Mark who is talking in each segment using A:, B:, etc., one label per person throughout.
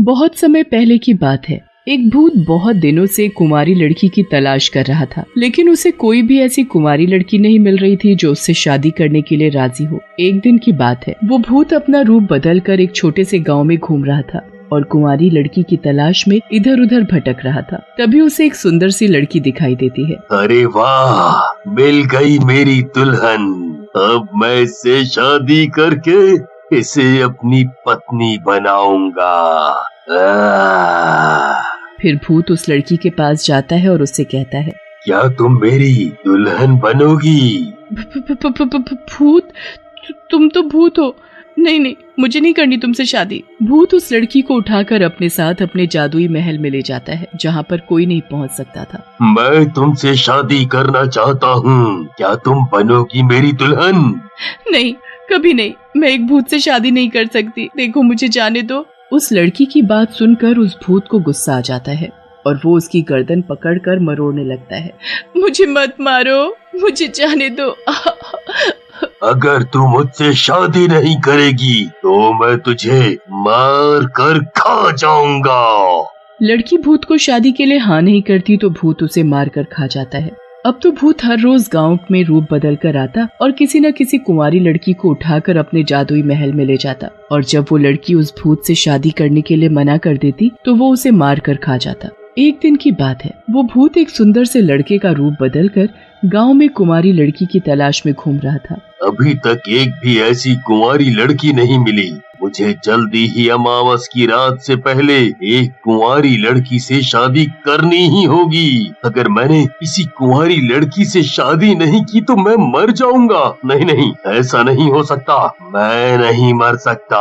A: बहुत समय पहले की बात है। एक भूत बहुत दिनों से कुमारी लड़की की तलाश कर रहा था, लेकिन उसे कोई भी ऐसी कुमारी लड़की नहीं मिल रही थी जो उससे शादी करने के लिए राजी हो। एक दिन की बात है, वो भूत अपना रूप बदलकर एक छोटे से गांव में घूम रहा था और कुमारी लड़की की तलाश में इधर उधर भटक रहा था। तभी उसे एक सुंदर सी लड़की दिखाई देती है।
B: अरे वाह, मिल गई मेरी दुल्हन। अब मैं इससे शादी करके इसे अपनी पत्नी बनाऊंगा।
A: फिर भूत उस लड़की के पास जाता है और उससे कहता है,
B: क्या तुम मेरी दुल्हन बनोगी?
A: भूत, तुम तो भूत हो। नहीं, मुझे नहीं करनी तुमसे शादी। भूत उस लड़की को उठाकर अपने साथ अपने जादुई महल में ले जाता है, जहाँ पर कोई नहीं पहुँच सकता था।
B: मैं तुमसे शादी करना चाहता हूँ, क्या तुम बनोगी मेरी दुल्हन?
A: नहीं, कभी नहीं। मैं एक भूत से शादी नहीं कर सकती। देखो, मुझे जाने दो। उस लड़की की बात सुनकर उस भूत को गुस्सा आ जाता है और वो उसकी गर्दन पकड़कर मरोड़ने लगता है। मुझे मत मारो, मुझे जाने दो।
B: अगर तू मुझसे शादी नहीं करेगी तो मैं तुझे मार कर खा जाऊंगा।
A: लड़की भूत को शादी के लिए हाँ नहीं करती तो भूत उसे मार कर खा जाता है। अब तो भूत हर रोज गांव में रूप बदल कर आता और किसी न किसी कुंवारी लड़की को उठाकर अपने जादुई महल में ले जाता, और जब वो लड़की उस भूत से शादी करने के लिए मना कर देती तो वो उसे मार कर खा जाता। एक दिन की बात है, वो भूत एक सुंदर से लड़के का रूप बदलकर गांव में कुंवारी लड़की की तलाश में घूम रहा था।
B: अभी तक एक भी ऐसी कुंवारी लड़की नहीं मिली। मुझे जल्दी ही अमावस की रात से पहले एक कुंवारी लड़की से शादी करनी ही होगी। अगर मैंने किसी कुंवारी लड़की से शादी नहीं की तो मैं मर जाऊंगा। नहीं, ऐसा नहीं हो सकता। मैं नहीं मर सकता।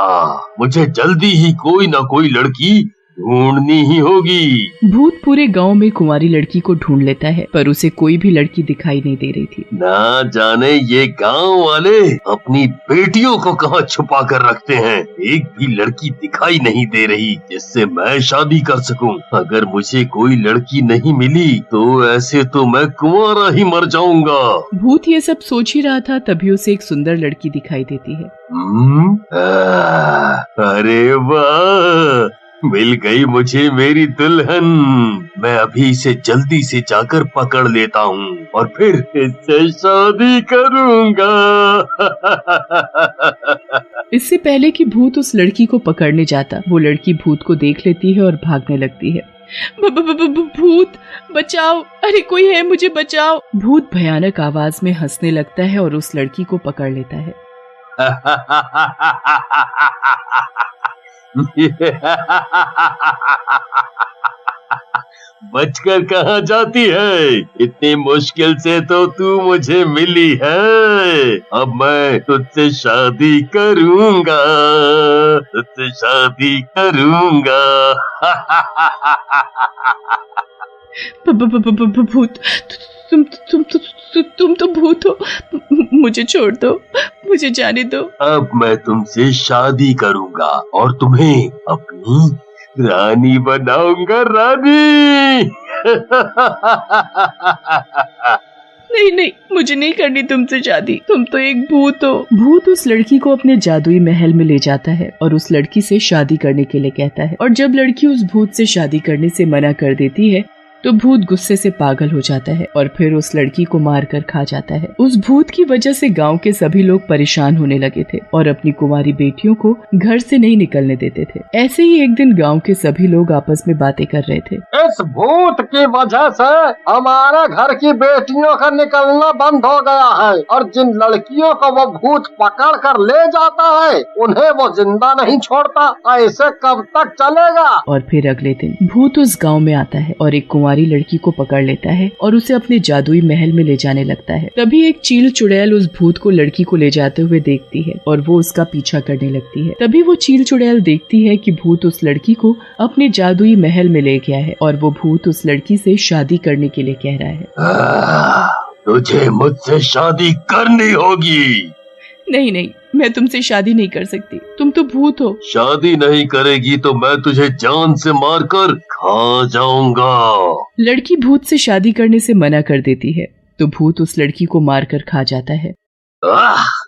B: मुझे जल्दी ही कोई ना कोई लड़की ढूंढनी ही होगी।
A: भूत पूरे गांव में कुंवारी लड़की को ढूंढ लेता है, पर उसे कोई भी लड़की दिखाई नहीं दे रही थी।
B: ना जाने ये गांव वाले अपनी बेटियों को कहाँ छुपा कर रखते हैं। एक भी लड़की दिखाई नहीं दे रही जिससे मैं शादी कर सकूं। अगर मुझे कोई लड़की नहीं मिली तो ऐसे तो मैं कुंवारा ही मर जाऊंगा।
A: भूत ये सब सोच ही रहा था, तभी उसे एक सुंदर लड़की दिखाई देती है।
B: अरे वाह, मिल गई मुझे मेरी दुल्हन। मैं अभी इसे जल्दी से जाकर पकड़ लेता हूँ और फिर इससे शादी करूँगा।
A: इससे पहले कि भूत उस लड़की को पकड़ने जाता, वो लड़की भूत को देख लेती है और भागने लगती है। भूत बचाओ, अरे कोई है, मुझे बचाओ। भूत भयानक आवाज में हंसने लगता है और उस लड़की को पकड़ लेता है।
B: बचकर कहाँ जाती है? इतनी मुश्किल से तो तू मुझे मिली है। अब मैं तुझसे शादी करूँगा, तुझसे शादी करूँगा।
A: भूत, तुम तो भूत हो। मुझे छोड़ दो, मुझे जाने दो।
B: अब मैं तुमसे शादी करूँगा और तुम्हें अपनी रानी बनाऊंगा, रानी।
A: नहीं, मुझे नहीं करनी तुमसे शादी। तुम तो एक भूत हो। भूत उस लड़की को अपने जादुई महल में ले जाता है और उस लड़की से शादी करने के लिए कहता है, और जब लड़की उस भूत से शादी करने से मना कर देती है तो भूत गुस्से से पागल हो जाता है और फिर उस लड़की को मार कर खा जाता है। उस भूत की वजह से गांव के सभी लोग परेशान होने लगे थे और अपनी कुंवारी बेटियों को घर से नहीं निकलने देते थे। ऐसे ही एक दिन गांव के सभी लोग आपस में बातें कर रहे थे।
C: इस भूत की वजह से हमारे घर की बेटियों का निकलना बंद हो गया है, और जिन लड़कियों को वो भूत पकड़ कर ले जाता है उन्हें वो जिंदा नहीं छोड़ता। ऐसे कब तक चलेगा?
A: और फिर अगले दिन भूत उस गाँव में आता है और एक कुंवारी लड़की को पकड़ लेता है और उसे अपने जादुई महल में ले जाने लगता है। तभी एक चील चुड़ैल उस भूत को लड़की को ले जाते हुए देखती है और वो उसका पीछा करने लगती है। तभी वो चील चुड़ैल देखती है कि भूत उस लड़की को अपने जादुई महल में ले गया है और वो भूत उस लड़की से शादी करने के लिए कह रहा है।
B: तुझे मुझसे शादी करनी होगी।
A: नहीं, मैं तुमसे शादी नहीं कर सकती। तुम तो भूत हो।
B: शादी नहीं करेगी तो मैं तुझे जान से मारकर खा जाऊंगा।
A: लड़की भूत से शादी करने से मना कर देती है तो भूत उस लड़की को मारकर खा जाता है।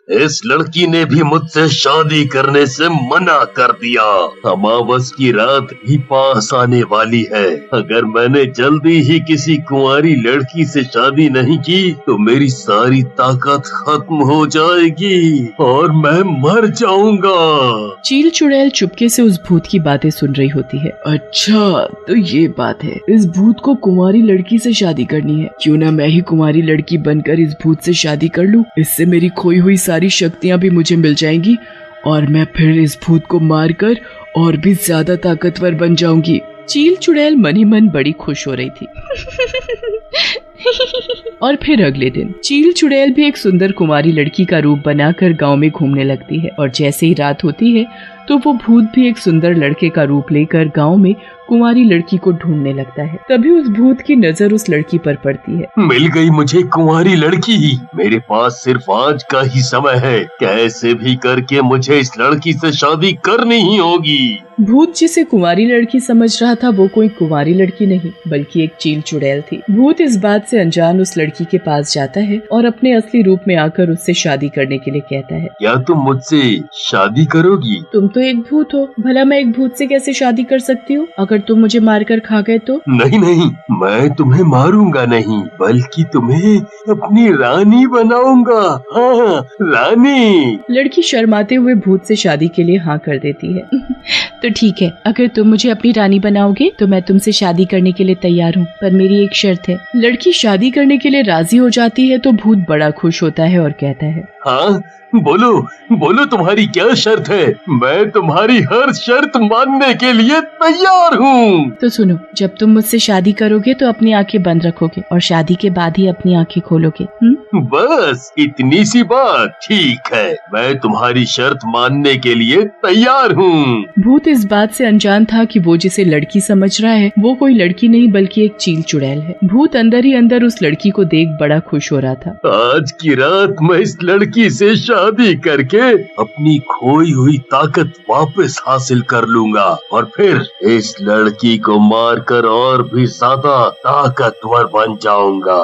B: इस लड़की ने भी मुझसे शादी करने से मना कर दिया। अमावस की रात भी पास आने वाली है। अगर मैंने जल्दी ही किसी कुंवारी लड़की से शादी नहीं की तो मेरी सारी ताकत खत्म हो जाएगी और मैं मर जाऊंगा।
A: चील चुड़ैल चुपके से उस भूत की बातें सुन रही होती है। अच्छा तो ये बात है, इस भूत को कुंवारी लड़की से शादी करनी है। क्यों ना मैं ही कुंवारी लड़की बनकर इस भूत से शादी कर लूं। इससे मेरी खोई हुई सारी शक्तियां भी मुझे मिल जाएंगी और मैं फिर इस भूत को मारकर और भी ज्यादा ताकतवर बन जाऊंगी। चील चुड़ैल मन ही मन बड़ी खुश हो रही थी। और फिर अगले दिन चील चुड़ैल भी एक सुंदर कुंवारी लड़की का रूप बनाकर गांव में घूमने लगती है और जैसे ही रात होती है तो वो भूत भी एक सुंदर लड़के का रूप लेकर गांव में कुंवारी लड़की को ढूंढने लगता है। तभी उस भूत की नजर उस लड़की पर पड़ती है।
B: मिल गई मुझे कुंवारी लड़की। मेरे पास सिर्फ आज का ही समय है। कैसे भी करके मुझे इस लड़की से शादी करनी ही होगी।
A: भूत जिसे कुंवारी लड़की समझ रहा था वो कोई कुंवारी लड़की नहीं बल्कि एक चील चुड़ैल थी। भूत इस बात से अनजान उस लड़की के पास जाता है और अपने असली रूप में आकर उससे शादी करने के लिए कहता है।
B: क्या तुम मुझसे शादी करोगी?
A: तुम तो एक भूत हो, भला मैं एक भूत से कैसे शादी कर सकती हूँ? अगर तुम मुझे मारकर खा गए तो?
B: नहीं नहीं, मैं तुम्हें मारूंगा नहीं बल्कि तुम्हें अपनी रानी बनाऊंगा। हाँ रानी।
A: लड़की शर्माते हुए भूत से शादी के लिए हाँ कर देती है। तो ठीक है, अगर तुम मुझे अपनी रानी बनाओगे तो मैं तुमसे शादी करने के लिए तैयार हूँ, पर मेरी एक शर्त है। लड़की शादी करने के लिए राजी हो जाती है तो भूत बड़ा खुश होता है और कहता है।
B: हाँ बोलो बोलो, तुम्हारी क्या शर्त है? मैं तुम्हारी हर शर्त मानने के लिए तैयार हूँ।
A: तो सुनो, जब तुम मुझसे शादी करोगे तो अपनी आंखें बंद रखोगे और शादी के बाद ही अपनी आंखें खोलोगे।
B: बस इतनी सी बात। ठीक है, मैं तुम्हारी शर्त मानने के लिए तैयार हूँ।
A: भूत इस बात से अनजान था कि वो जिसे लड़की समझ रहा है वो कोई लड़की नहीं बल्कि एक चील चुड़ैल है। भूत अंदर ही अंदर उस लड़की को देख बड़ा खुश हो रहा था।
B: आज की रात मैं इस लड़की से शादी करके अपनी खोई हुई ताकत वापस हासिल कर लूंगा और फिर इस लड़की को मारकर और भी ज्यादा ताकतवर बन जाऊंगा।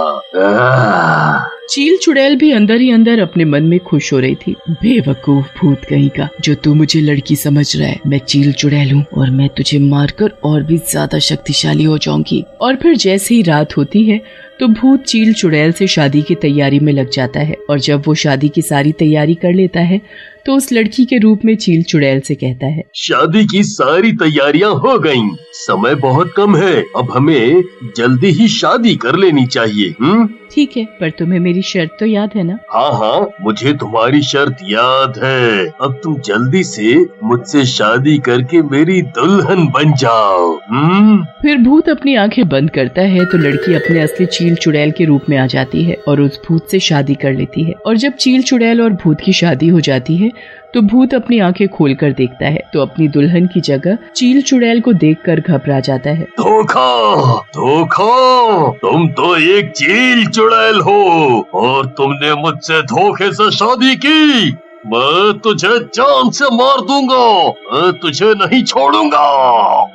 A: चील चुड़ैल भी अंदर ही अंदर अपने मन में खुश हो रही थी। बेवकूफ भूत कहीं का, जो तू मुझे लड़की समझ रहा है, मैं चील चुड़ैल हूँ और मैं तुझे मारकर और भी ज्यादा शक्तिशाली हो जाऊंगी। और फिर जैसे ही रात होती है तो भूत चील चुड़ैल से शादी की तैयारी में लग जाता है और जब वो शादी की सारी तैयारी कर लेता है तो उस लड़की के रूप में चील चुड़ैल से कहता है।
B: शादी की सारी तैयारियां हो गईं। समय बहुत कम है, अब हमें जल्दी ही शादी कर लेनी चाहिए।
A: ठीक है, पर तुम्हें मेरी शर्त तो याद है ना?
B: हाँ हाँ, मुझे तुम्हारी शर्त याद है। अब तुम जल्दी से मुझसे शादी करके मेरी दुल्हन बन जाओ।
A: फिर भूत अपनी आंखें बंद करता है तो लड़की अपने असली चील चुड़ैल के रूप में आ जाती है और उस भूत से शादी कर लेती है। और जब चील चुड़ैल और भूत की शादी हो जाती है तो भूत अपनी आंखें खोलकर देखता है तो अपनी दुल्हन की जगह चील चुड़ैल को देखकर घबरा जाता है।
B: धोखा धोखा, तुम तो एक चील चुड़ैल हो और तुमने मुझसे धोखे से शादी की। मैं तुझे जान से मार दूंगा, मैं तुझे नहीं छोड़ूंगा।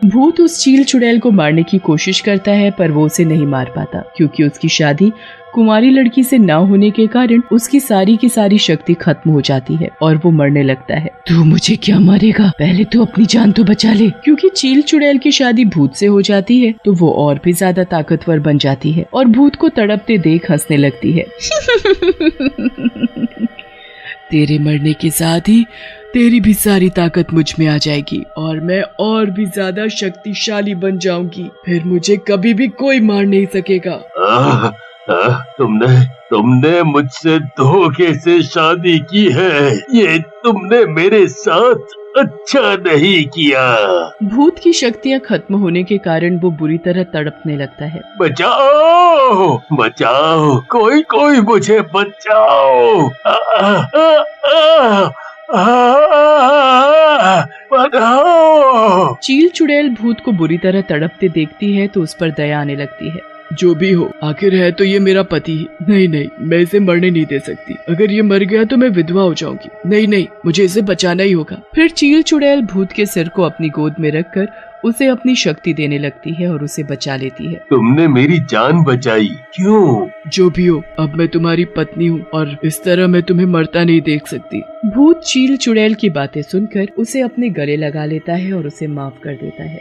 A: भूत उस चील चुड़ैल को मारने की कोशिश करता है पर वो उसे नहीं मार पाता क्योंकि उसकी शादी कुंवारी लड़की से ना होने के कारण उसकी सारी की सारी शक्ति खत्म हो जाती है और वो मरने लगता है। तू मुझे क्या मारेगा? पहले तो अपनी जान तो बचा ले। क्योंकि चील चुड़ैल की शादी भूत से हो जाती है तो वो और भी ज्यादा ताकतवर बन जाती है और भूत को तड़पते देख हंसने लगती है। तेरे मरने के साथ ही तेरी भी सारी ताकत मुझ में आ जाएगी और मैं और भी ज्यादा शक्तिशाली बन जाऊंगी। फिर मुझे कभी भी कोई मार नहीं सकेगा।
B: तुमने मुझसे धोखे से शादी की है। ये तुमने मेरे साथ अच्छा नहीं किया।
A: भूत की शक्तियाँ खत्म होने के कारण वो बुरी तरह तड़पने लगता है।
B: बचाओ बचाओ, कोई मुझे बचाओ।
A: चील चुड़ैल भूत को बुरी तरह तड़पते देखती है तो उस पर दया आने लगती है जो भी हो, आखिर है तो ये मेरा पति ही। नहीं नहीं, मैं इसे मरने नहीं दे सकती। अगर ये मर गया तो मैं विधवा हो जाऊंगी। नहीं नहीं, मुझे इसे बचाना ही होगा। फिर चील चुड़ैल भूत के सिर को अपनी गोद में रखकर उसे अपनी शक्ति देने लगती है और उसे बचा लेती है।
B: तुमने मेरी जान बचाई। क्यों?
A: जो भी हो, अब मैं तुम्हारी पत्नी हूँ और इस तरह मैं तुम्हें मरता नहीं देख सकती। भूत चील चुड़ैल की बातें सुनकर उसे अपने गले लगा लेता है और उसे माफ कर देता है।